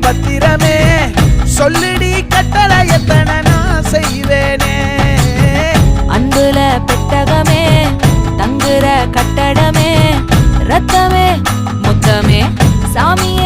பத்திரமே சொல்லிடி கட்டளை எத்தனை நான் செய்வேனே அன்புல பெட்டகமே தங்குற கட்டடமே ரத்தமே முத்தமே சாமியே